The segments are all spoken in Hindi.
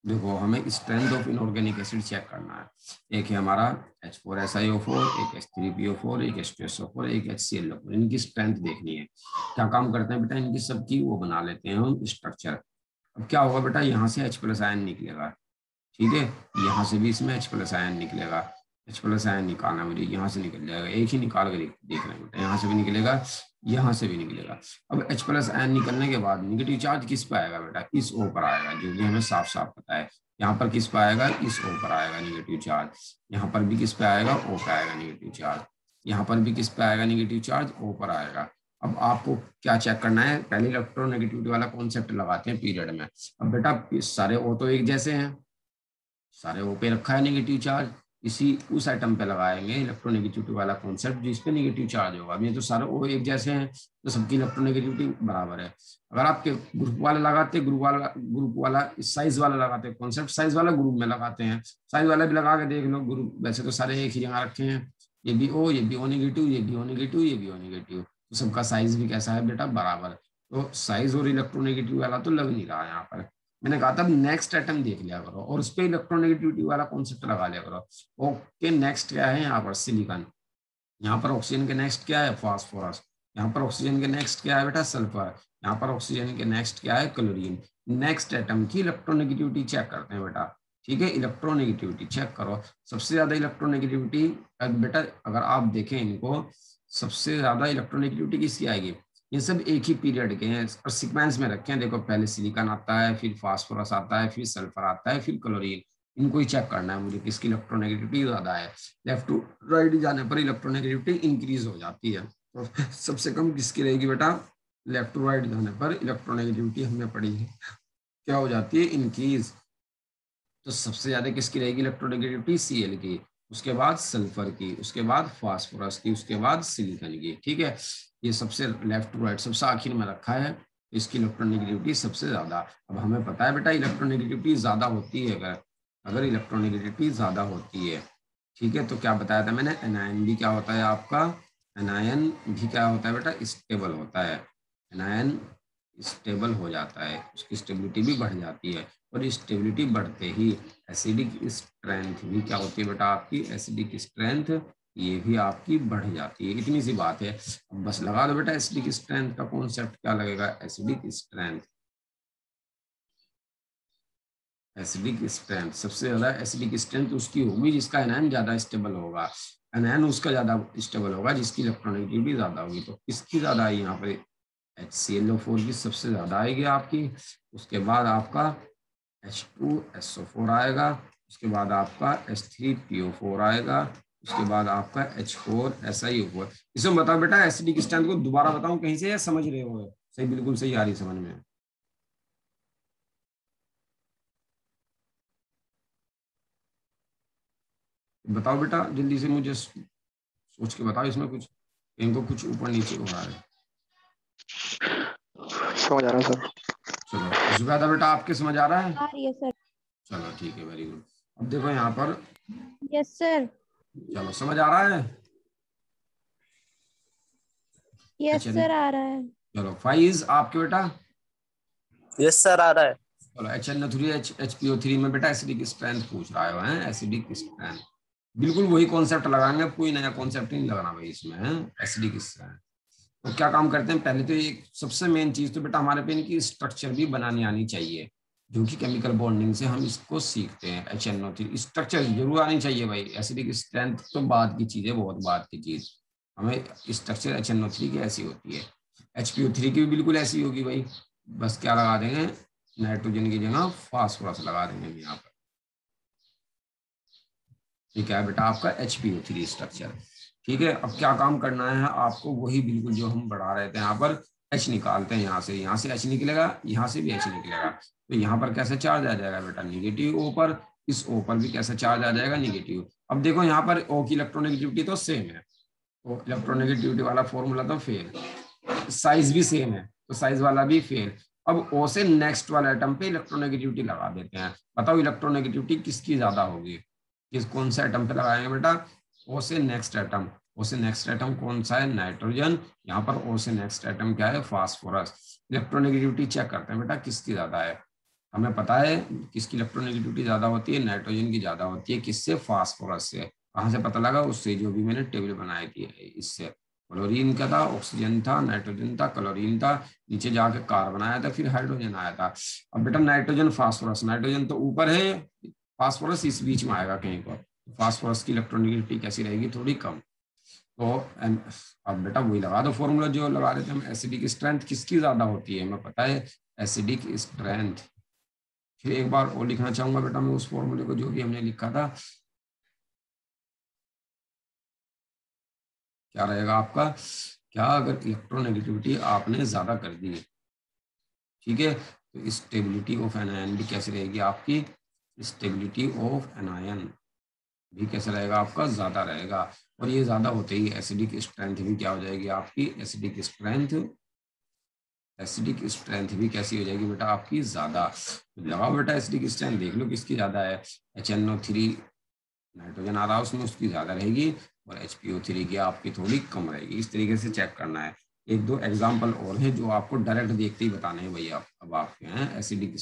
देखो हमें strength of inorganic acid check करना है। एक है हमारा H4SiO4, एक H3PO4, एक H2SO4, एक HClO4। इनकी स्ट्रेंथ देखनी है। क्या काम करते हैं बेटा, इनकी सबकी वो बना लेते हैं हम स्ट्रक्चर। अब क्या होगा बेटा, यहाँ से H+ आयन निकलेगा, ठीक है। यहाँ से भी इसमें H+ आयन निकलेगा। H+ आयन निकालना मुझे, यहाँ से निकल जाएगा, एक ही निकाल के देख रहे हैं बेटा, यहाँ से भी निकलेगा, यहाँ से भी निकलेगा। अब H+ आयन निकलने के बाद निगेटिव चार्ज किस पे आएगा बेटा, इस O पर आएगा, जो कि हमें साफ साफ पता है। यहाँ पर किस पे आएगा, इस O पर आएगा निगेटिव चार्ज। यहाँ पर भी किस पे आएगा, O पे आएगा निगेटिव चार्ज। यहाँ पर भी किस पे आएगा निगेटिव चार्ज, O पर आएगा। अब आपको क्या चेक करना है, पहले इलेक्ट्रोनेगेटिविटी वाला कॉन्सेप्ट लगाते हैं पीरियड में। अब बेटा सारे O तो एक जैसे हैं, सारे O पे रखा है निगेटिव चार्ज, इसी उस आइटम पे लगाएंगे इलेक्ट्रोनेगेटिविटी वाला कॉन्सेप्ट जिस पे निगेटिव चार्ज होगा। अब ये तो सारे O एक जैसे हैं, तो सबकी इलेक्ट्रोनेगेटिविटी बराबर है। अगर आपके ग्रुप वाले लगाते, ग्रुप वाला साइज वाला लगाते कॉन्सेप्ट, साइज वाला ग्रुप में लगाते हैं, साइज वाला भी लगा के देख लो ग्रुप। वैसे तो सारे एक ही जगह रखे हैं, ये भी O, ये भी O नेगेटिव, ये भी O नेगेटिव, ये भी O नेगेटिव, तो सबका साइज भी कैसा है बेटा, बराबर। तो साइज और इलेक्ट्रोनेगेटिव वाला तो लग नहीं रहा है यहाँ पर। मैंने कहा था नेक्स्ट आइटम देख लिया करो और उस पर इलेक्ट्रोनेगेटिविटी वाला कॉन्सेप्ट लगा लिया करो। ओके, नेक्स्ट क्या है यहाँ पर, सिलिकॉन। यहाँ पर ऑक्सीजन के नेक्स्ट क्या है, फास्फोरस। यहाँ पर ऑक्सीजन के नेक्स्ट क्या है बेटा, सल्फर। यहाँ पर ऑक्सीजन के नेक्स्ट क्या है, क्लोरीन। नेक्स्ट एटम की इलेक्ट्रोनेगेटिविटी चेक करते हैं बेटा, ठीक है। इलेक्ट्रोनेगेटिविटी चेक करो। सबसे ज्यादा इलेक्ट्रोनेगेटिविटी बेटा, अगर आप देखें इनको, सबसे ज्यादा इलेक्ट्रोनेगेटिविटी किसकी आएगी, ये सब एक ही पीरियड के हैं और सीक्वेंस में रखे हैं। देखो पहले सिलिकॉन आता है, फिर फास्फोरस आता है, फिर सल्फर आता है, फिर क्लोरीन। इनको ही चेक करना है मुझे, किसकी इलेक्ट्रोनेगेटिविटी ज्यादा है। लेफ्ट टू राइट जाने पर इलेक्ट्रोनेगेटिविटी इंक्रीज हो जाती है, तो सबसे कम किसकी रहेगी बेटा, लेफ्ट टू राइट जाने पर इलेक्ट्रोनेगेटिविटी हमने पढ़ी है क्या हो जाती है, इंक्रीज। तो सबसे ज्यादा किसकी रहेगी इलेक्ट्रोनेगेटिविटी, Cl की, उसके बाद सल्फर की, उसके बाद फास्फोरस की, उसके बाद सिलिकॉन की, ठीक है। ये सबसे लेफ्ट टू राइट सबसे आखिर में रखा है, इसकी इलेक्ट्रोनेगेटिविटी सबसे ज्यादा। अब हमें पता है बेटा इलेक्ट्रोनेगेटिविटी ज्यादा होती है, अगर अगर इलेक्ट्रोनेगेटिविटी ज्यादा होती है, ठीक है, तो क्या बताया था मैंने, एनायन भी क्या होता है आपका, एनायन भी क्या होता है बेटा, स्टेबल होता है। एनायन स्टेबल हो जाता है, उसकी स्टेबिलिटी भी बढ़ जाती है, और स्टेबिलिटी बढ़ते ही एसिडिक स्ट्रेंथ भी क्या होती है बेटा आपकी, एसिडिक स्ट्रेंथ ये भी आपकी बढ़ जाती है। इतनी सी बात है, अब बस लगा दो बेटा एसिडिक स्ट्रेंथ का कॉन्सेप्ट क्या लगेगा, एसिडिक स्ट्रेंथ। एसिडिक स्ट्रेंथ सबसे ज्यादा एसिडिक स्ट्रेंथ उसकी होगी जिसका एनायन ज्यादा स्टेबल होगा, एनायन उसका ज्यादा स्टेबल होगा जिसकी इलेक्ट्रोनेगेटिविटी ज्यादा होगी। तो किसकी ज्यादा आई यहाँ पे, HClO4 की सबसे ज्यादा आएगी आपकी। उसके बाद आपका H2SO4 आएगा, उसके बाद आपका H3PO4 आएगा, उसके बाद आपका H4SiO4। इसमें बताओ बेटा एसिडिक स्ट्रेंथ को दोबारा बताऊं कहीं से, या समझ रहे हो, सही बिल्कुल सही आ रही समझ में। बताओ बेटा जल्दी से, मुझे सोच के बताओ, इसमें कुछ इनको कुछ ऊपर नीचे हो रहा है। समझ आ रहा है सर। चलो जुबैदा बेटा आपके समझ आ रहा है, आ रही है सर। चलो ठीक है, वेरी गुड। अब देखो यहाँ पर, यस सर। चलो समझ आ रहा है, यस सर आ रहा है। चलो फाइज आपके बेटा, यस सर आ रहा है। चलो HNO3 HPO3 में बेटा एसिडिक स्ट्रेंथ पूछ रहा है, एसिडिक स्ट्रेंथ। बिल्कुल वही कॉन्सेप्ट लगाएंगे, कोई नया कॉन्सेप्ट नहीं लगाना भाई इसमें, है एसिडिक स्ट्रेंथ। तो क्या काम करते हैं, पहले तो एक सबसे मेन चीज तो बेटा हमारे पे इनकी स्ट्रक्चर भी बनानी आनी चाहिए, जो कि केमिकल बॉन्डिंग से हम इसको सीखते हैं। HNO3 स्ट्रक्चर जरूर आनी चाहिए भाई, एसिडिक स्ट्रेंथ तो बाद की चीज है, बहुत बाद की चीज। हमें स्ट्रक्चर HNO3 की ऐसी होती है, HPO3 की भी बिल्कुल ऐसी होगी भाई। बस क्या लगा देंगे, नाइट्रोजन की जगह फास्फोरस लगा देंगे यहाँ पर, ठीक है बेटा आपका HPO3 स्ट्रक्चर, ठीक है। अब क्या काम करना है आपको, वही बिल्कुल जो हम बढ़ा रहे थे, यहाँ पर H निकालते हैं, यहाँ से H निकलेगा, यहाँ से भी H निकलेगा, तो यहाँ पर कैसे चार्ज आ जाएगा बेटा, निगेटिव O पर, इस O पर भी कैसे चार्ज आ जाएगा, निगेटिव। अब देखो यहाँ पर O की इलेक्ट्रोनेगेटिविटी तो सेम है, तो इलेक्ट्रोनेगेटिविटी वाला फॉर्मूला तो फेल, साइज भी सेम है तो साइज वाला भी फेल। अब O से नेक्स्ट वाले एटम पे इलेक्ट्रोनेगेटिविटी लगा देते हैं, बताओ इलेक्ट्रोनेगेटिविटी किसकी ज्यादा होगी, किस कौन सा एटम पे लगाएंगे बेटा, O से नेक्स्ट एटम। O से नेक्स्ट एटम कौन सा है, नाइट्रोजन। यहाँ पर O से नेक्स्ट एटम क्या है, फास्फोरस। इलेक्ट्रोनेगेटिविटी चेक करते हैं बेटा किसकी ज्यादा है, हमें पता है किसकी इलेक्ट्रोनेगेटिविटी ज्यादा होती है, नाइट्रोजन की ज्यादा होती है। किससे? फास्फोरस से। कहाँ से पता लगा? उससे जो भी मैंने टेबल बनाई थी इससे। क्लोरीन का था, ऑक्सीजन था, नाइट्रोजन था, क्लोरीन था, नीचे जाके कार्बन आया था, फिर हाइड्रोजन आया था। अब बेटा नाइट्रोजन फास्फोरस, नाइट्रोजन तो ऊपर है, फास्फोरस इस बीच में आएगा कहीं पर। फास्फोरस की इलेक्ट्रोनेगेटिविटी कैसी रहेगी? थोड़ी कम। तो अब बेटा वही लगा दो फॉर्मूला जो लगा रहे थे हम। एसिडिक स्ट्रेंथ किसकी ज्यादा होती है? हमें पता है एसिडिक स्ट्रेंथ। फिर एक बार और लिखना चाहूंगा बेटा मैं उस फॉर्मूले को जो भी हमने लिखा था। क्या रहेगा आपका? क्या अगर इलेक्ट्रोनेगेटिविटी आपने ज्यादा कर दी, ठीक है, तो स्टेबिलिटी ऑफ एनायन भी कैसे रहेगी आपकी? स्टेबिलिटी ऑफ एनायन भी कैसे रहेगा आपका? ज्यादा रहेगा। और ये ज्यादा होते ही एसिडिक स्ट्रेंथ भी क्या हो जाएगी आपकी? एसिडिक स्ट्रेंथ भी कैसी हो जाएगी बेटा आपकी? ज्यादा। तो लगाओ बेटा एसिडिक स्ट्रेंथ, देख लो किसकी ज्यादा है। HNO3 नाइट्रोजन आ रहा है उसमें, उसकी ज्यादा रहेगी, और HPO3 की आपकी थोड़ी कम रहेगी। इस तरीके से चेक करना है। एक दो एग्जाम्पल और है जो आपको डायरेक्ट देखते ही बताने हैं भैया। अब आपके हैं एसिडिक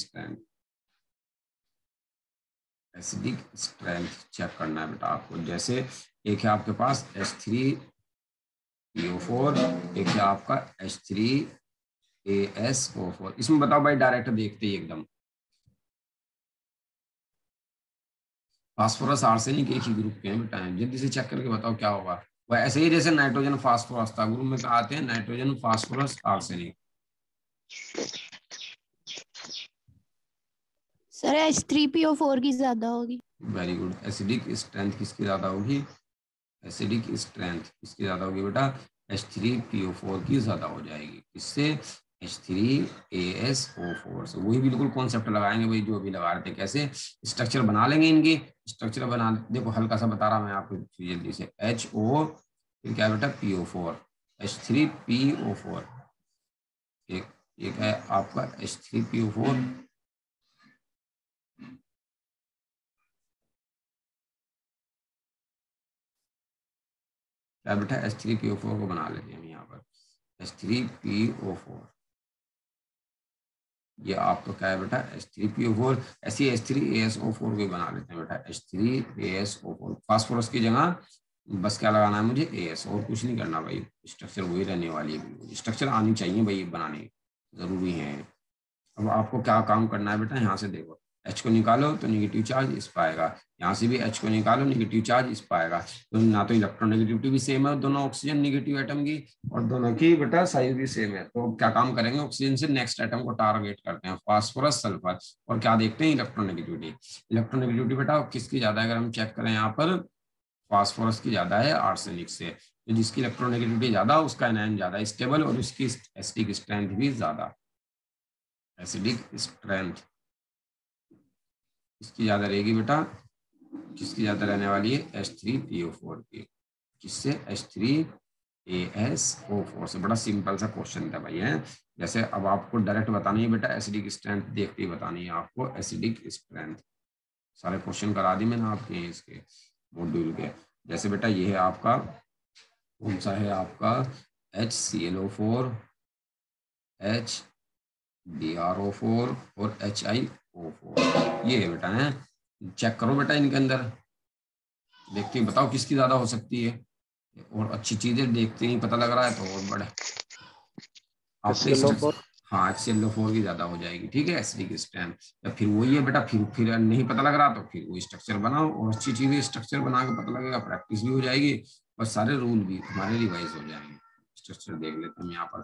स्ट्रेंथ चेक करना है बेटा आपको। जैसे एक है आपके पास H3PO4, एक है आपका H3ASO4। इसमें बताओ भाई, डायरेक्ट देखते ही एकदम। फास्फोरस आर्सेनिक एक ही ग्रुप के हैं बेटा, जल्दी से चेक करके बताओ क्या होगा। वह ऐसे ही जैसे नाइट्रोजन फास्फोरस था, ग्रुप में आते हैं nitrogen phosphorus arsenic. Sir H3PO4 की ज्यादा होगी। Very good. एसिडिक स्ट्रेंथ किसकी ज्यादा होगी? एसिडिक स्ट्रेंथ किसकी ज्यादा होगी बेटा? H3PO4 की ज्यादा हो जाएगी। इससे H3ASO4 से। वही बिल्कुल कॉन्सेप्ट लगाएंगे भाई जो अभी लगा रहे थे। कैसे? स्ट्रक्चर बना लेंगे इनकी। स्ट्रक्चर बना, देखो हल्का सा बता रहा मैं आपको जल्दी से। HO, फिर क्या बेटा? PO4, H3PO4। एक है आपका H3PO4, क्या बेटा? H3PO4 को बना लेते हैं हम यहाँ पर। H3PO4 ये आपका क्या है बेटा? H3PO4। ऐसी H3ASO4 को बना लेते हैं बेटा, H3ASO4। फास्फोरस की जगह बस क्या लगाना है मुझे? AS, और कुछ नहीं करना भाई। स्ट्रक्चर वही रहने वाली है, स्ट्रक्चर आनी चाहिए भाई, बनाने जरूरी है। अब आपको क्या काम करना है बेटा? यहाँ से देखो, H को निकालो तो निगेटिव चार्ज इस पर आएगा, यहाँ से भी H को निकालो, निगेटिव चार्ज इस पर आएगा। तो ना तो इलेक्ट्रोनेगेटिविटी भी सेम है दोनों ऑक्सीजन निगेटिव एटम की, और दोनों की बेटा साइज भी सेम है। तो क्या काम करेंगे? ऑक्सीजन से नेक्स्ट एटम को टारगेट करते हैं, फास्फोरस सल्फर, और क्या देखते हैं? इलेक्ट्रोनेगेटिविटी। इलेक्ट्रोनेगेटिविटी बेटा किसकी ज्यादा है? अगर हम चेक करें यहाँ पर, फास्फोरस की ज्यादा है आर्सेनिक से। तो जिसकी इलेक्ट्रोनेगेटिविटी ज्यादा उसका एनायन ज्यादा स्टेबल, और उसकी एसिडिक स्ट्रेंथ भी ज्यादा। एसिडिक स्ट्रेंथ इसकी ज्यादा रहेगी बेटा, किसकी ज्यादा रहने वाली है? H3PO4 की। किससे? H3ASO4 से। बड़ा सिंपल सा क्वेश्चन था भाई है। जैसे अब आपको डायरेक्ट बतानी है बेटा, एसिडिक स्ट्रेंथ देखते ही बतानी है आपको एसिडिक स्ट्रेंथ। सारे क्वेश्चन करा दी मैंने आपके इसके मॉड्यूल के। जैसे बेटा ये है आपका, कौन सा है आपका? HClO4, HbRO4 और HiO4, ये है बेटा है। चेक करो बेटा इनके अंदर, देखते ही बताओ किसकी ज्यादा हो सकती है। और अच्छी चीजें देखते ही पता लग रहा है तो और बड़े आपके स्ट्रक्चर। हाँ, HClO4 की ज्यादा हो जाएगी, ठीक है, एसिडिक स्ट्रेंथ। या फिर वही है बेटा, फिर नहीं पता लग रहा तो फिर वही स्ट्रक्चर बनाओ, और अच्छी चीजें स्ट्रक्चर बना के पता लगेगा, प्रैक्टिस भी हो जाएगी, और सारे रूल भी हमारे रिवाइज हो जाएंगे। स्ट्रक्चर देख लेते हैं यहाँ पर।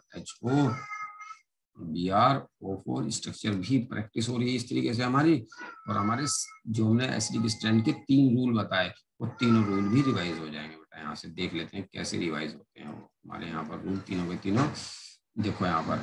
HOBrO4 स्ट्रक्चर भी प्रैक्टिस हो रही है इस तरीके से हमारी। और हमारे जो हमने एसिडिक स्ट्रेंथ के 3 रूल बताए, वो तीनों रूल भी रिवाइज हो जाएंगे बेटा। यहाँ से देख लेते हैं कैसे रिवाइज होते हैं वो हमारे यहाँ पर रूल तीनों के तीनों। देखो यहाँ पर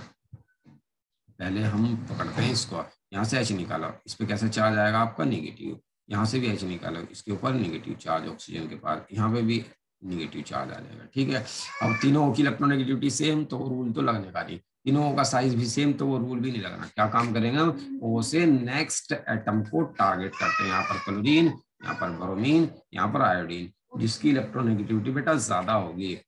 पहले हम पकड़ते हैं इसको, यहाँ से H निकालो, इस पे कैसा चार्ज आएगा आपका? निगेटिव। यहाँ से भी H निकालो, इसके ऊपर निगेटिव चार्ज ऑक्सीजन के पास, यहाँ पे भी निगेटिव चार्ज आ जाएगा, ठीक है। अब तीनों की इलेक्ट्रोनेगेटिविटी सेम, तो रूल तो लगने का नहीं। तीनों का साइज भी सेम, तो वो रूल भी नहीं लगना। क्या काम करेंगे हम? O से नेक्स्ट एटम को टारगेट करते हैं। यहाँ पर क्लोरीन, यहाँ पर ब्रोमीन, यहाँ पर आयोडीन। जिसकी इलेक्ट्रोनेगेटिविटी बेटा ज्यादा होगी,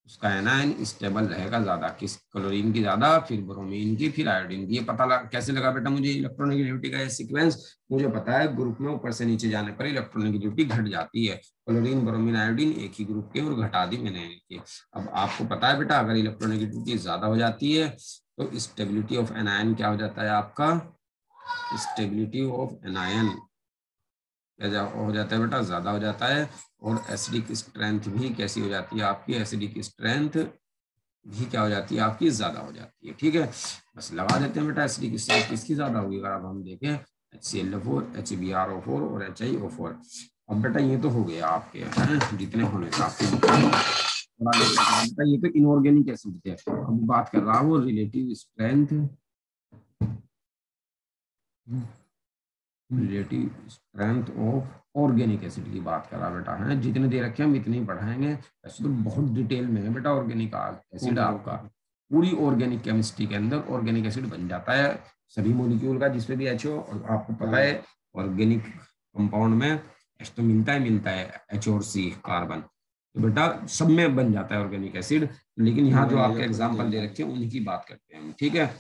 उसका एनायन स्टेबल रहेगा ज्यादा, किस क्लोरीन की ज्यादा, फिर ब्रोमीन की, फिर आयोडीन की। ये पता कैसे लगा बेटा मुझे इलेक्ट्रोनेगेटिविटी का ये सीक्वेंस? मुझे पता है ग्रुप में ऊपर से नीचे जाने पर इलेक्ट्रोनेगेटिविटी घट जाती है। क्लोरीन ब्रोमीन आयोडीन एक ही ग्रुप के और घटा दी मैंने इनके। अब आपको पता है बेटा अगर इलेक्ट्रोनेगेटिविटी ज्यादा हो जाती है तो स्टेबिलिटी ऑफ एनायन क्या हो जाता है आपका? स्टेबिलिटी ऑफ एनायन क्या हो जाता है बेटा? ज्यादा हो जाता है। और एसिडिक स्ट्रेंथ भी कैसी हो जाती है आपकी? एसिडिक स्ट्रेंथ भी क्या हो जाती है आपकी? ज्यादा हो जाती है। ठीक है, बस लगा देते हैं बेटा एसिडिक स्ट्रेंथ किसकी ज्यादा होगी। अगर अब हम देखें HClO4, HBrO4 और HiO4। अब बेटा ये तो हो गया आपके हैं जितने होने का आपके बेटा, ये तो इनऑर्गेनिक एसिड थे। अब बात कर रहा हूँ relative strength, relative strength of organic acid की बात कर रहा बेटा है। जितने दे रखे हम इतने ही बढ़ाएंगे। वैसे तो बहुत डिटेल में है बेटा ऑर्गेनिक एसिड आपका। पूरी ऑर्गेनिक केमिस्ट्री के अंदर ऑर्गेनिक एसिड बन जाता है सभी मॉलिक्यूल का जिसपे भी HO। और आपको पता है ऑर्गेनिक कंपाउंड में H तो मिलता है H और C कार्बन, तो बेटा सब में बन जाता है ऑर्गेनिक एसिड। लेकिन यहाँ जो आपके एग्जाम्पल दे रखे हैं उन्हीं की बात करते हैं। ठीक है,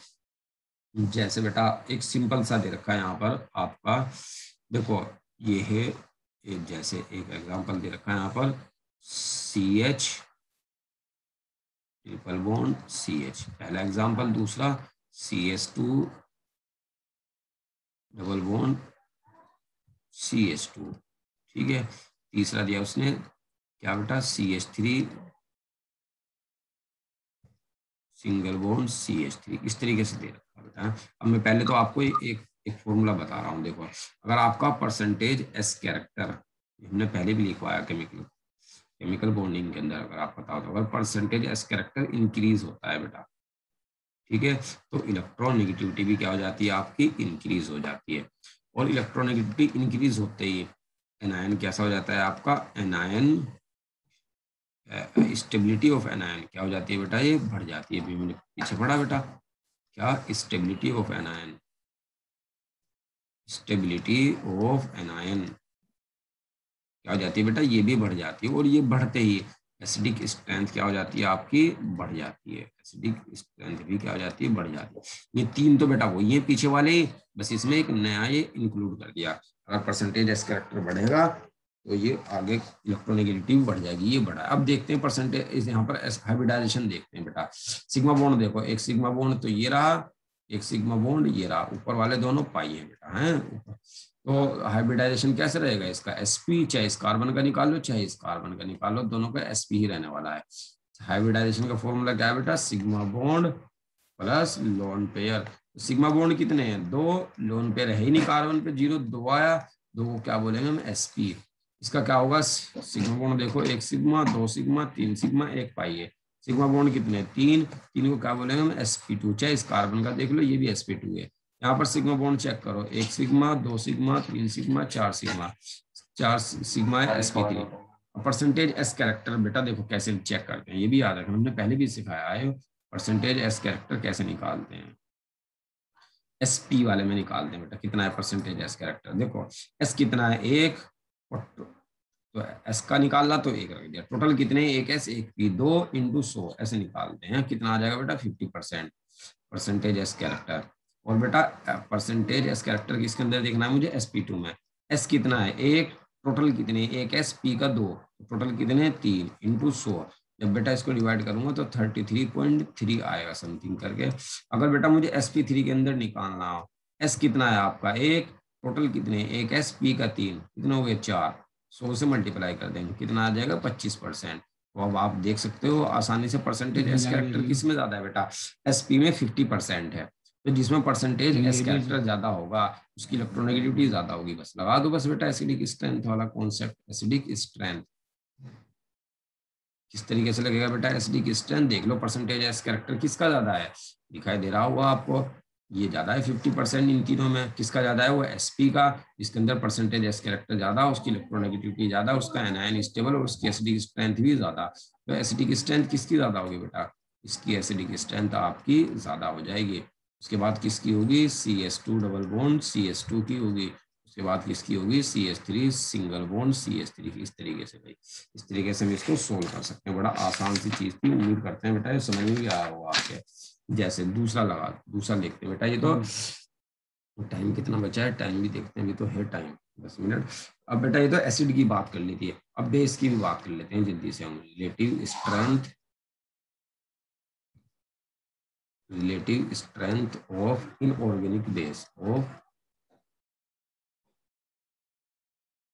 जैसे बेटा एक सिंपल सा दे रखा है यहाँ पर आपका, देखो ये है एक, जैसे एक एग्जांपल दे रखा है यहाँ पर CH ट्रिपल बॉन्ड CH, पहला एग्जांपल। दूसरा CH2 डबल बॉन्ड CH2। ठीक है, तीसरा दिया उसने क्या बेटा? CH3 single bond CH3। इस तरीके से दे रखा बेटा। अब मैं पहले तो आपको एक फॉर्मूला बता रहा हूँ। देखो अगर आपका परसेंटेज S कैरेक्टर, हमने पहले भी लिखवाया केमिकल बॉन्डिंग के अंदर, अगर आप बताओ तो अगर परसेंटेज S कैरेक्टर इंक्रीज होता है बेटा, ठीक है, तो इलेक्ट्रोनेगेटिविटी भी क्या हो जाती है आपकी? इंक्रीज हो जाती है। और इलेक्ट्रोनेगेटिविटी इंक्रीज होते ही एनायन कैसा हो जाता है आपका? एनायन स्टेबिलिटी ऑफ एनायन क्या हो जाती है बेटा? ये बढ़ जाती है। मैंने पीछे पढ़ा बेटा क्या? Stability of anion, stability of anion क्या हो जाती है बेटा? ये भी बढ़ जाती है। और ये बढ़ते ही एसिडिक स्ट्रेंथ क्या हो जाती है आपकी? बढ़ जाती है। एसिडिक स्ट्रेंथ भी क्या हो जाती है? बढ़ जाती है। ये तीन तो बेटा वही है पीछे वाले, बस इसमें एक नया ये इंक्लूड कर दिया। अगर परसेंटेज एस कैरेक्टर बढ़ेगा तो ये आगे इलेक्ट्रोनेगेटिविटी बढ़ जाएगी। ये बढ़ा। अब देखते हैं परसेंटेज, यहाँ पर हाइब्रिडाइजेशन देखते हैं बेटा। सिग्मा बॉन्ड देखो, एक सिग्मा बॉन्ड तो ये रहा, एक सिग्मा बॉन्ड ये रहा, ऊपर वाले दोनों पाई है बेटा है ऊपर। तो हाइब्रिडाइजेशन कैसे रहेगा इसका? sp, चाहे इस कार्बन का निकालो चाहे इस कार्बन का निकालो, दोनों का sp ही रहने वाला है। हाइब्रिडाइजेशन का फॉर्मूला क्या है बेटा? Sigma bond plus lone pair. Sigma bond कितने हैं? 2, लोन पेयर है ही नहीं कार्बन पे, 0, 2 आया, 2 को क्या बोलेंगे हम? sp। इसका क्या होगा? सिग्मा बॉन्ड देखो, 1 सिग्मा, 2 सिग्मा, 3 सिग्मा, 1 पाई है। सिग्मा बॉन्ड कितने? 3, 3 को क्या बोलेंगे हम? sp2। चाहे इस कार्बन का देख लो, ये भी sp2 है। यहाँ पर सिग्मा बॉन्ड चेक करो, 1 sigma, 2 sigma, 3 sigma, 4 sigma, 4 sigma है sp3। परसेंटेज एस कैरेक्टर बेटा देखो कैसे चेक करते हैं, ये भी याद रखना, हमने पहले भी सिखाया है। परसेंटेज एस कैरेक्टर कैसे निकालते हैं? sp वाले में निकालते हैं बेटा। कितना है परसेंटेज एस कैरेक्टर? देखो एस कितना है? 1, तो एस का निकालना तो 1 रख दिया। टोटल कितने? 1s 1p 2 × 100 ऐसे निकालते हैं। कितना आ जाएगा बेटा? 50% परसेंटेज एस कैरेक्टर। और बेटा परसेंटेज एस कैरेक्टर किसके अंदर देखना है मुझे? sp2 में। एस कितना है? 1, टोटल कितने? 1s, p का 2, टोटल कितने? 3 × 100। जब बेटा इसको डिवाइड करूंगा तो 33.3 आएगा समथिंग करके। अगर बेटा मुझे sp3 के अंदर निकालना हो, s कितना है आपका? 1, टोटल कितने? 1s, p का 3, कितने हो गए? 4, 100 से मल्टीप्लाई कर देंगे, कितना आ जाएगा? 25%। तो अब आप देख सकते हो आसानी से परसेंटेज एस कैरेक्टर किस में ज्यादा है बेटा? sp में 50% है। तो जिसमें परसेंटेज एस कैरेक्टर ज्यादा होगा उसकी इलेक्ट्रोनेगेटिविटी ज्यादा होगी। बस लगा दो बस बेटा एसिडिक स्ट्रेंथ वाला कॉन्सेप्ट। एसिडिक स्ट्रेंथ किस तरीके से लगेगा बेटा? एसिडिक स्ट्रेंथ देख लो, परसेंटेज एस कैरेक्टर किसका ज्यादा है? दिखाई दे रहा होगा आपको, ये ज्यादा है 50%। इन तीनों में किसका ज्यादा है? वो sp का, जिसके अंदर परसेंटेज एस कैरेक्टर ज्यादा, उसकी इलेक्ट्रोनेगेटिविटी ज्यादा, उसका एनायन स्टेबल और उसकी एसिडिक स्ट्रेंथ भी ज्यादा। तो एसिडिक स्ट्रेंथ किसकी ज्यादा होगी बेटा? इसकी एसिडिक स्ट्रेंथ आपकी ज्यादा हो जाएगी। उसके बाद किसकी होगी? CH2 डबल बॉन्ड CH2 की होगी। उसके बाद किसकी होगी CH3 सिंगल बॉन्ड CH3 की। इस तरीके से भाई, इस तरीके से हम इसको सोल्व कर सकते हैं। बड़ा आसान सी चीज थी, उम्मीद करते हैं बेटा ये समझ में भी आया होगा आपके। जैसे दूसरा देखते हैं बेटा। ये तो टाइम कितना बचा है, टाइम भी देखते हैं, अभी तो है टाइम 10 मिनट। अब बेटा ये तो एसिड की बात कर ली थी, अब बेस की भी बात कर लेते हैं जल्दी से हम। Relative strength of inorganic base,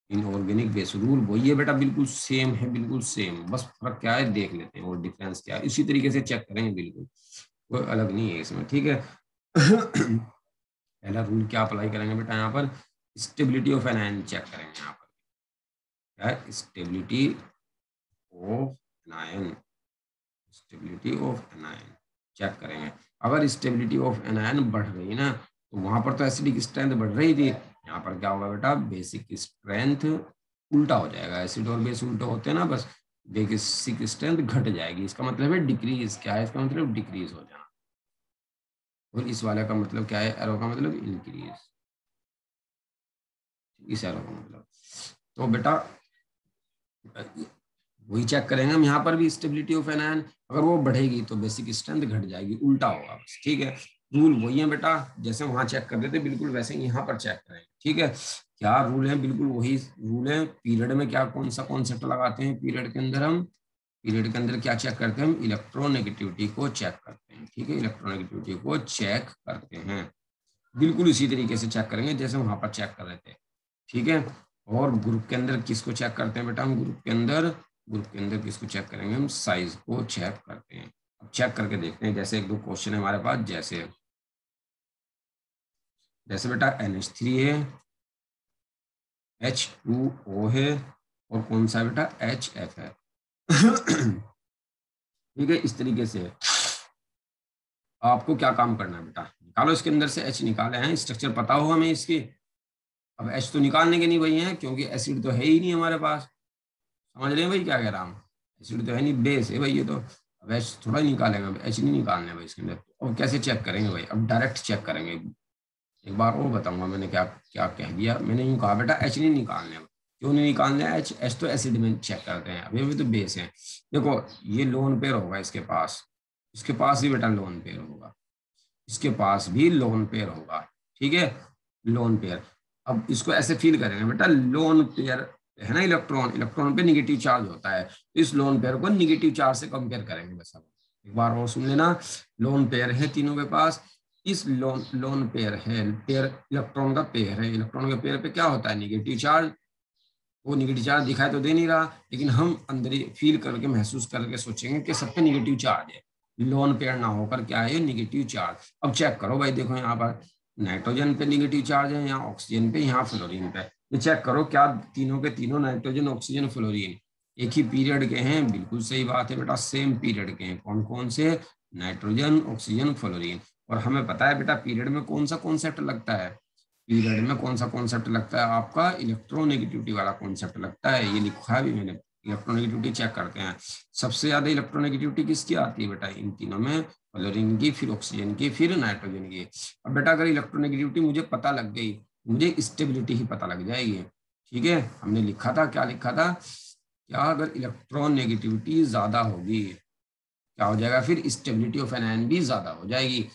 inorganic base. Rule वही है बेटा, बिल्कुल सेम है, बिल्कुल सेम, बस फर्क क्या है देख लेते हैं और डिफरेंस क्या है, इसी तरीके से चेक करेंगे, बिल्कुल कोई अलग नहीं है इसमें, ठीक है। पहला रूल क्या अप्लाई करेंगे बेटा, यहाँ पर stability of anion check करेंगे। यहाँ पर क्या है, stability of anion, stability of anion check करेंगे। अगर स्टेबिलिटी ऑफ एन आयन बढ़ रही ना, तो वहां पर तो एसिडिक स्ट्रेंथ बढ़ रही थी, यहाँ पर क्या होगा बेटा, बेसिक स्ट्रेंथ उल्टा हो जाएगा। एसिड और बेस उल्टे होते हैं ना, बस बेसिक स्ट्रेंथ घट जाएगी। इसका मतलब है डिक्रीज। क्या है इसका मतलब, डिक्रीज हो जाना। और इस वाले का मतलब क्या है, एरो का मतलब इंक्रीज, इस एरो का मतलब। तो बेटा वही चेक करेंगे हम यहाँ पर भी, स्टेबिलिटी ऑफ एन आयन अगर वो बढ़ेगी तो बेसिक स्ट्रेंथ घट जाएगी, उल्टा होगा बस, ठीक है। रूल वही है बेटा, जैसे वहां चेक कर रहे थे बिल्कुल वैसे ही यहाँ पर चेक करेंगे, ठीक है। क्या रूल है, बिल्कुल वही रूल है। पीरियड में क्या कौन सा कॉन्सेप्ट लगाते हैं, पीरियड के अंदर हम, पीरियड के अंदर क्या चेक करते हैं हम, इलेक्ट्रोनेगेटिविटी को चेक करते हैं, ठीक है। इलेक्ट्रोनेगेटिविटी को चेक करते हैं, बिल्कुल इसी तरीके से चेक करेंगे जैसे वहां पर चेक कर रहे थे, ठीक है। और ग्रुप के अंदर किसको चेक करते हैं बेटा हम, ग्रुप के अंदर किसको चेक करेंगे हम, साइज को चेक करते हैं। अब चेक करके देखते हैं, जैसे एक दो क्वेश्चन है हमारे पास, जैसे बेटा NH3 है, H2O है, और कौन सा बेटा HF है। ठीक है, इस तरीके से आपको क्या काम करना है बेटा, निकालो इसके अंदर से H निकाले हैं, स्ट्रक्चर पता हो हमें इसकी। अब H तो निकालने के नहीं वही है, क्योंकि एसिड तो है ही नहीं हमारे पास। समझ रहे हैं भाई क्या कह रहा हूँ, एसिड तो है नहीं, बेस है भाई ये तो। अब H थोड़ा ही निकालेंगे, अब H नहीं निकालने भाई इसके अंदर। और कैसे चेक करेंगे भाई, अब डायरेक्ट चेक करेंगे। एक बार और बताऊंगा मैंने क्या क्या कह दिया। मैंने यूँ कहा बेटा H नहीं निकालने, क्यों नहीं निकालने, H तो एसिड में चेक करते हैं, अभी तो बेस है। देखो ये लोन पेयर होगा इसके पास, इसके पास भी बेटा लोन पेयर होगा, इसके पास भी लोन पेयर होगा, ठीक है, लोन पेयर। अब इसको ऐसे फील करेंगे बेटा, लोन पेयर है ना, इलेक्ट्रॉन पे निगेटिव चार्ज होता है, तो इस लोन पेयर को निगेटिव चार्ज से कंपेयर करेंगे। बस अब एक बार और सुन लेना, लोन पेयर है तीनों के पास, इस लोन पेयर है, पेयर इलेक्ट्रॉन का पेयर है, इलेक्ट्रॉन के पेयर पे क्या होता है, निगेटिव चार्ज। वो निगेटिव चार्ज दिखाई तो दे नहीं रहा, लेकिन हम अंदर ही फील करके महसूस करके सोचेंगे कि सब पे निगेटिव चार्ज है, लोन पेयर ना होकर क्या है, निगेटिव चार्ज। अब चेक करो भाई, देखो यहाँ पर नाइट्रोजन पे निगेटिव चार्ज है, यहाँ ऑक्सीजन पे, यहाँ फ्लोरीन पे। ये चेक करो क्या तीनों के तीनों नाइट्रोजन ऑक्सीजन फ्लोरीन एक ही पीरियड के हैं, बिल्कुल सही बात है बेटा, सेम पीरियड के हैं। कौन कौन से, नाइट्रोजन ऑक्सीजन फ्लोरीन। और हमें पता है बेटा पीरियड में कौन सा कॉन्सेप्ट लगता है, पीरियड में कौन सा कॉन्सेप्ट लगता है आपका, इलेक्ट्रोनेगेटिविटी वाला कॉन्सेप्ट लगता है। ये लिखा है भी मैंने, इलेक्ट्रोनेगेटिविटी चेक करते हैं। सबसे ज्यादा इलेक्ट्रोनेगेटिविटी किसकी आती है बेटा, इन तीनों में, फ्लोरीन की, फिर ऑक्सीजन की, फिर नाइट्रोजन की। अब बेटा अगर इलेक्ट्रोनेगेटिविटी मुझे पता लग गई, मुझे स्टेबिलिटी ही पता लग जाएगी, ठीक है। हमने लिखा था, क्या लिखा था, क्या अगर इलेक्ट्रॉन नेगेटिविटी ज्यादा होगी क्या हो जाएगा, फिर स्टेबिलिटी ऑफ एन आयन भी ज्यादा हो जाएगी,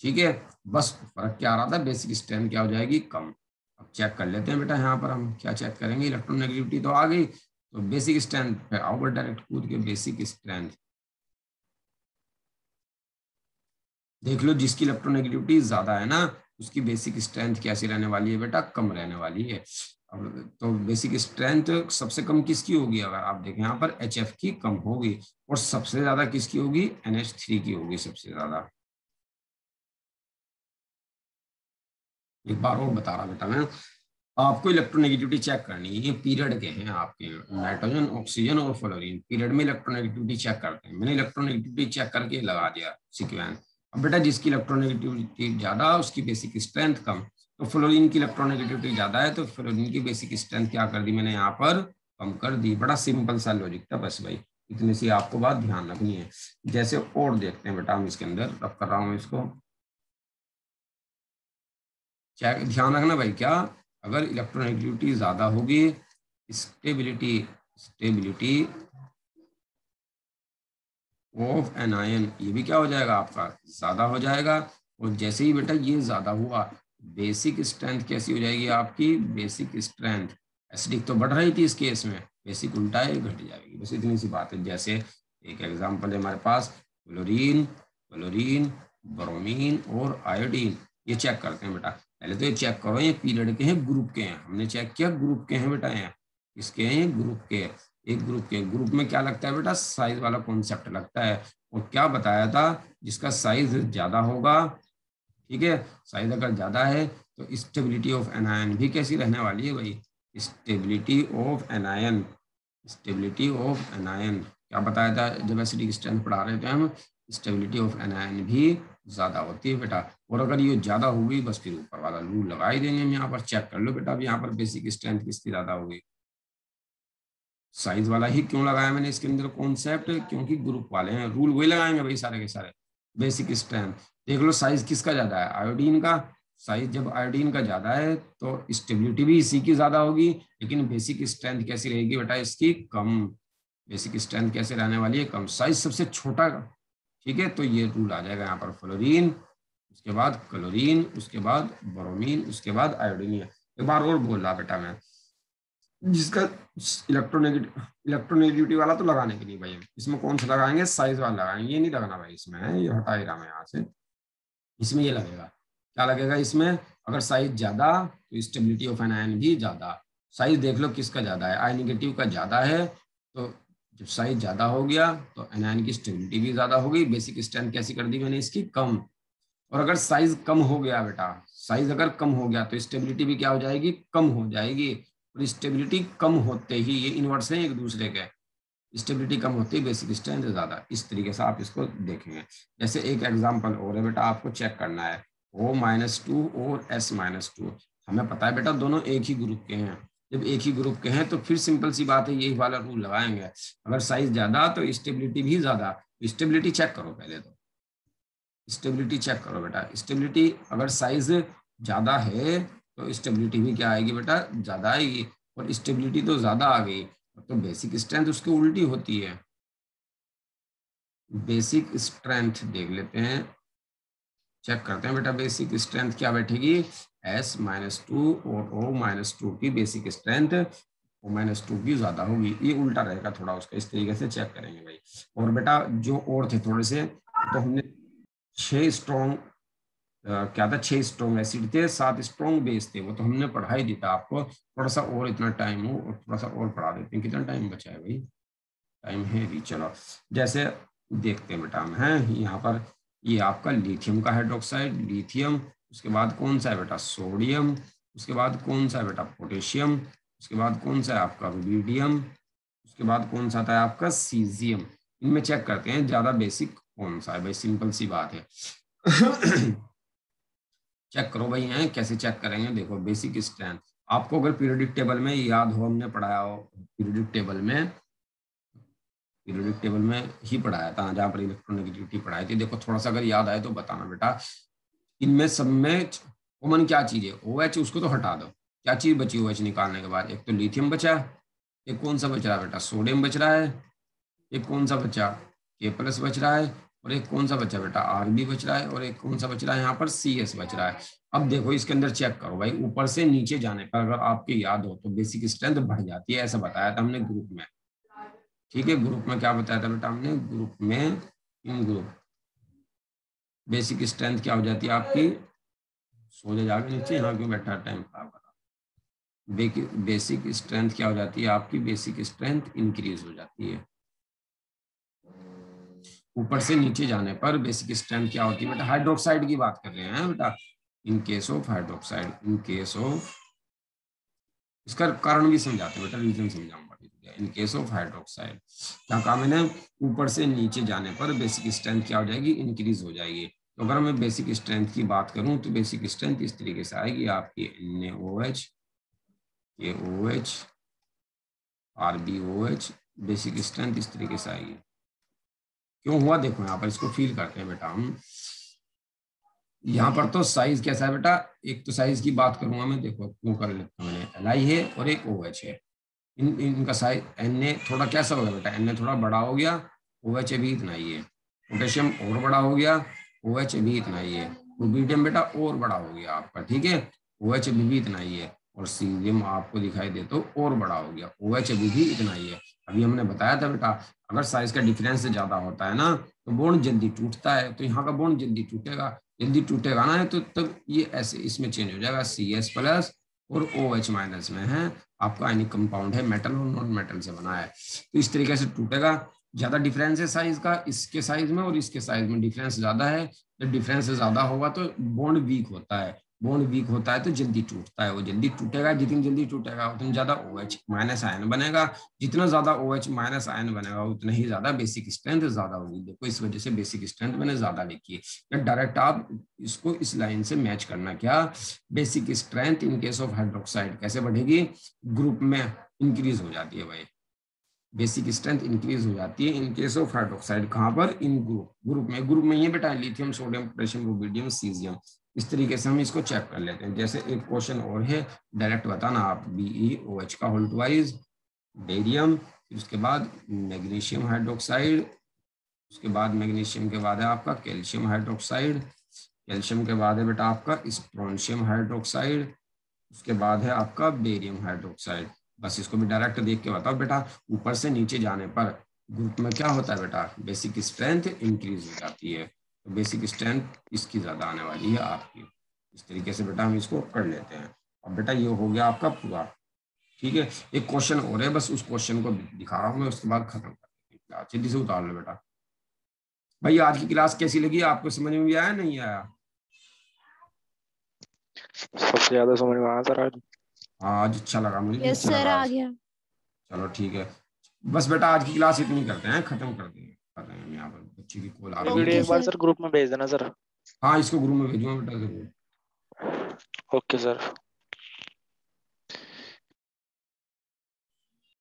ठीक है। बस फर्क क्या आ रहा था, बेसिक स्ट्रेंथ क्या हो जाएगी, कम। अब चेक कर लेते हैं बेटा, यहाँ पर हम क्या चेक करेंगे, इलेक्ट्रोनेगेटिविटी तो आ गई, तो बेसिक स्ट्रेंथ पे आओ डायरेक्ट कूद के, बेसिक स्ट्रेंथ देख लो, जिसकी इलेक्ट्रोनेगेटिविटी ज्यादा है ना, उसकी बेसिक स्ट्रेंथ कैसी रहने वाली है बेटा, कम रहने वाली है। अब तो बेसिक स्ट्रेंथ सबसे कम किसकी होगी, अगर आप देखें यहाँ पर HF की कम होगी, और सबसे ज्यादा किसकी होगी, NH3 की होगी सबसे ज्यादा। एक बार और बता रहा बेटा मैं, आपको इलेक्ट्रोनेगेटिविटी चेक करनी है, ये पीरियड के हैं आपके, नाइट्रोजन ऑक्सीजन और फ्लोरीन पीरियड में इलेक्ट्रोनेगेटिविटी चेक करते हैं। मैंने इलेक्ट्रोनेगेटिविटी चेक करके लगा दिया सीक्वेंस। अब बेटा जिसकी इलेक्ट्रोनेगेटिविटी ज्यादा उसकी बेसिक स्ट्रेंथ कम, तो फ्लोरीन की इलेक्ट्रोनेगेटिविटी ज्यादा है, तो फ्लोरीन की बेसिक स्ट्रेंथ क्या कर दी मैंने यहाँ पर, कम कर दी। बड़ा सिंपल सा लॉजिक था बस भाई, इतनी सी आपको बात ध्यान रखनी है। जैसे और देखते हैं बेटा हम इसके अंदर, रब कर रहा हूँ इसको, ध्यान रखना भाई क्या, अगर इलेक्ट्रोनेगेटिविटी ज्यादा होगी, स्टेबिलिटी ऑफ एन आयन ये भी क्या हो जाएगा आपका, ज्यादा हो जाएगा। और जैसे ही बेटा ये ज्यादा हुआ, बेसिक स्ट्रेंथ कैसी हो जाएगी आपकी, बेसिक स्ट्रेंथ एसिडिक तो बढ़ रही थी इस केस में, बेसिक उल्टा है घट जाएगी। बस इतनी सी बात है। जैसे एक एग्जांपल है हमारे पास, क्लोरीन, ब्रोमीन और आयोडीन। ये चेक करते हैं बेटा। पहले तो ये चेक करो ये पीरियड के हैं, ग्रुप के हैं। हमने चेक किया ग्रुप के हैं बेटा, यहाँ किसके हैं, ग्रुप के। एक ग्रुप के, ग्रुप में क्या लगता है बेटा, साइज वाला कॉन्सेप्ट लगता है। और क्या बताया था, जिसका साइज ज्यादा होगा, ठीक है, साइज अगर ज्यादा है तो स्टेबिलिटी ऑफ एनायन भी कैसी रहने वाली है भाई, stability of anion. Stability of anion क्या बताया था जब एसिडिक स्ट्रेंथ पढ़ा रहे थे हम, स्टेबिलिटी ऑफ एनायन भी ज्यादा होती है बेटा। और अगर ये ज्यादा होगी बस फिर ऊपर वाला रूल लगा ही देंगे हम। यहाँ पर चेक कर लो बेटा, अब यहाँ पर बेसिक स्ट्रेंथ किसकी ज्यादा होगी, साइज वाला ही क्यों लगाया मैंने इसके अंदर कॉन्सेप्ट, क्योंकि ग्रुप वाले हैं, रूल वही लगाएंगे भाई सारे के सारे। बेसिक स्ट्रेंथ देख लो, साइज किसका ज्यादा है, आयोडीन का। साइज जब आयोडीन का ज्यादा है तो स्टेबिलिटी भी इसी की ज्यादा होगी, लेकिन बेसिक स्ट्रेंथ कैसी रहेगी बेटा इसकी, कम। बेसिक स्ट्रेंथ कैसे रहने वाली है, कम। साइज सबसे छोटा, ठीक है, तो ये रूल आ जाएगा यहाँ पर, फ्लोरीन, उसके बाद क्लोरीन, उसके बाद ब्रोमीन, उसके बाद आयोडीन। एक बार और बोल रहा बेटा मैं, जिसका इलेक्ट्रोनेगेटिविटी वाला तो लगाने की नहीं भाई, इसमें कौन सा लगाएंगे, साइज वाला लगाएंगे। ये नहीं लगाना भाई इसमें, ये हटा ही रहा मैं यहाँ से। इसमें ये लगेगा, क्या लगेगा इसमें, अगर साइज ज्यादा तो स्टेबिलिटी ऑफ एन आयन भी ज्यादा। साइज देख लो किसका ज्यादा है, आई नेगेटिव का ज्यादा है, तो जब साइज ज्यादा हो गया तो एनायन की स्टेबिलिटी भी ज्यादा हो गई। बेसिक स्ट्रेंथ कैसी कर दी मैंने इसकी, कम। और अगर साइज कम हो गया बेटा, साइज अगर कम हो गया तो स्टेबिलिटी भी क्या हो जाएगी, कम हो जाएगी। और स्टेबिलिटी कम होते ही, ये इनवर्स है एक दूसरे के, स्टेबिलिटी कम होती है बेसिक स्ट्रेंथ ज्यादा। इस तरीके से आप इसको देखेंगे। जैसे एक एग्जांपल और है बेटा, आपको चेक करना है O-2 और S-2। हमें पता है बेटा दोनों एक ही ग्रुप के हैं। जब एक ही ग्रुप के हैं तो फिर सिंपल सी बात है, यही वाला रूल लगाएंगे। अगर साइज ज्यादा तो स्टेबिलिटी भी ज्यादा। स्टेबिलिटी चेक करो पहले, तो स्टेबिलिटी चेक करो बेटा। स्टेबिलिटी अगर साइज ज्यादा है तो स्टेबिलिटी भी क्या आएगी बेटा, ज्यादा आएगी। और स्टेबिलिटी तो ज्यादा आ गई तो बेसिक स्ट्रेंथ उसकी उल्टी होती है। बेसिक स्ट्रेंथ देख लेते हैं, चेक करते हैं बेटा। बेसिक स्ट्रेंथ क्या बैठेगी, S-2 और O-2 की बेसिक स्ट्रेंथ O-2 की ज्यादा होगी। ये उल्टा रहेगा थोड़ा उसका, इस तरीके से चेक करेंगे भाई। और बेटा जो और थे थोड़े से, तो हमने 6 स्ट्रॉन्ग क्या था, 6 स्ट्रॉन्ग एसिड थे, 7 स्ट्रॉन्ग बेस थे, वो तो हमने पढ़ा ही दिया था आपको। थोड़ा सा और इतना टाइम हो और थोड़ा सा और पढ़ा देते हैं। कितना टाइम बचा है भाई, टाइम है भी, चलो जैसे देखते हैं बेटा हम हैं यहाँ पर। ये आपका लिथियम का हाइड्रोक्साइड, लिथियम, उसके बाद कौन सा है बेटा, सोडियम, उसके बाद कौन सा है बेटा, पोटेशियम, उसके बाद कौन सा है आपका, रुबिडियम, उसके बाद कौन सा था आपका, सीजियम। इनमें चेक करते हैं ज्यादा बेसिक कौन सा है भाई, सिंपल सी बात है। चेक करो भाई, हैं कैसे चेक करेंगे, देखो बेसिक स्ट्रेंथ आपको अगर पीरियोडिक टेबल में याद हो, हमने पढ़ाया हो पीरियोडिक टेबल में ही पढ़ाया था, जहाँ पर इलेक्ट्रोनेगेटिविटी पढ़ाई थी। देखो थोड़ा सा अगर याद आए तो बताना बेटा। इनमें सब में कॉमन क्या चीज है, OH, उसको तो हटा दो। क्या चीज बची OH निकालने के बाद, एक तो लिथियम बचा, एक कौन सा बच रहा है बेटा, सोडियम बच रहा है, एक कौन सा बचा, K+ बच रहा है, और एक कौन सा बचा बेटा, Rb बच रहा है, और एक कौन सा बच रहा है यहाँ पर, CS बच रहा है। अब देखो इसके अंदर चेक करो भाई, ऊपर से नीचे जाने पर अगर आपके याद हो तो बेसिक स्ट्रेंथ बढ़ जाती है, ऐसा बताया था हमने ग्रुप में। ठीक है, ग्रुप में क्या बताया था बेटा हमने, ग्रुप में, इन ग्रुप बेसिक स्ट्रेंथ क्या हो जाती है आपकी, सो जाके नीचे, यहाँ क्यों बैठा, टाइम खराब करा। बेसिक स्ट्रेंथ क्या हो जाती है आपकी, बेसिक स्ट्रेंथ इंक्रीज हो जाती है। ऊपर से नीचे जाने पर बेसिक स्ट्रेंथ क्या होती है बेटा, हाइड्रोक्साइड की बात कर रहे हैं बेटा, in case of hydroxide, in case of, इसका कारण भी समझाते हैं बेटा, रीजन समझाऊंगा। इन केस ऑफ हाइड्रोक्साइड क्या काम है, ऊपर से नीचे जाने पर बेसिक स्ट्रेंथ क्या हो जाएगी, इंक्रीज हो जाएगी। तो अगर मैं बेसिक स्ट्रेंथ की बात करूं तो बेसिक स्ट्रेंथ इस तरीके से आएगी आपकी, NaOH, KOH, RbOH, basic strength इस तरीके से आएगी। क्यों हुआ देखो यहाँ पर, इसको फील करते हैं बेटा हम। यहाँ पर तो साइज कैसा है बेटा, एक तो साइज की बात करूंगा मैं, देखो क्यों कर लेता हूँ, मैंने LI है और एक OH है। इनका साइज Na थोड़ा कैसा हो गया बेटा, Na थोड़ा बड़ा हो गया, OH भी इतना ही है। पोटेशियम और बड़ा हो गया, OH भी इतना ही है। रुबिडियम बेटा और बड़ा हो गया आपका, ठीक है, OH भी इतना ही है। और सीरियम आपको दिखाई दे तो और बड़ा हो गया, OH भी इतना ही है। अभी हमने बताया था बेटा, अगर साइज का डिफरेंस ज्यादा होता है ना तो बॉन्ड जल्दी टूटता है, तो यहाँ का बॉन्ड जल्दी टूटेगा ना, तो तब ये ऐसे इसमें चेंज हो जाएगा, CS+ और OH- में है आपका आयनिक कंपाउंड है, मेटल और नॉन मेटल से बना है, तो इस तरीके से टूटेगा। ज्यादा डिफरेंस है साइज का, इसके साइज में और इसके साइज में डिफरेंस ज्यादा है। जब डिफरेंस ज्यादा होगा तो बॉन्ड वीक होता है, बॉन्ड वीक होता है तो जल्दी टूटता है, वो जल्दी टूटेगा, जितनी जल्दी टूटेगा उतना ज्यादा OH- आयन बनेगा, जितना ज्यादा OH- आयन बनेगा उतना ही ज्यादा बेसिक स्ट्रेंथ ज्यादा होगी। देखो इस वजह से बेसिक स्ट्रेंथ मैंने ज्यादा लिखी है। डायरेक्ट आप इसको इस लाइन से मैच करना, क्या basic strength in case of hydroxide कैसे बढ़ेगी, ग्रुप में इंक्रीज हो जाती है भाई, बेसिक स्ट्रेंथ इंक्रीज हो जाती है इन केस ऑफ हाइड्रोक्साइड, कहां पर, इन ग्रुप में ये बेटा lithium, sodium, potassium, rubidium, caesium. इस तरीके से हम इसको चेक कर लेते हैं। जैसे एक क्वेश्चन और है, डायरेक्ट बताना आप, BeOH का होल ट्वाइस, बेरियम, फिर उसके बाद मैग्नीशियम हाइड्रोक्साइड, उसके बाद मैग्नीशियम के बाद है आपका कैल्शियम हाइड्रोक्साइड, कैल्शियम के बाद है बेटा आपका स्ट्रोंशियम हाइड्रोक्साइड, उसके बाद है आपका बेरियम हाइड्रोक्साइड। बस इसको भी डायरेक्ट देख के बताओ बेटा, ऊपर से नीचे जाने पर ग्रुप में क्या होता है बेटा, बेसिक स्ट्रेंथ इंक्रीज हो जाती है, तो बेसिक स्ट्रेंथ इसकी ज्यादा आने वाली है आपकी। इस तरीके से बेटा हम इसको कर लेते हैं। अब बेटा ये हो गया आपका पूरा, ठीक है। एक क्वेश्चन और है, बस उस क्वेश्चन को दिखा रहा हूँ मैं, उसके बाद खत्म कर देंगे, जल्दी से उतार लो बेटा। भाई आज की क्लास कैसी लगी आपको, समझ में भी आया नहीं आया? सबसे ज्यादा समझ में आया सर आज। हाँ आज अच्छा लगा, मुझे भी यस अच्छा सर लगा आ आज। गया। चलो ठीक है, बस बेटा आज की क्लास इतनी करते हैं, खत्म कर देंगे, कर रहे हैं यहाँ पर बच्चे की कॉल आ ये रही वीडियो है। ओके एक बार सर। सर ग्रुप में भेज देना सर। हाँ इसको ग्रुप में भेजूंगा बेटा जरूर। Okay sir.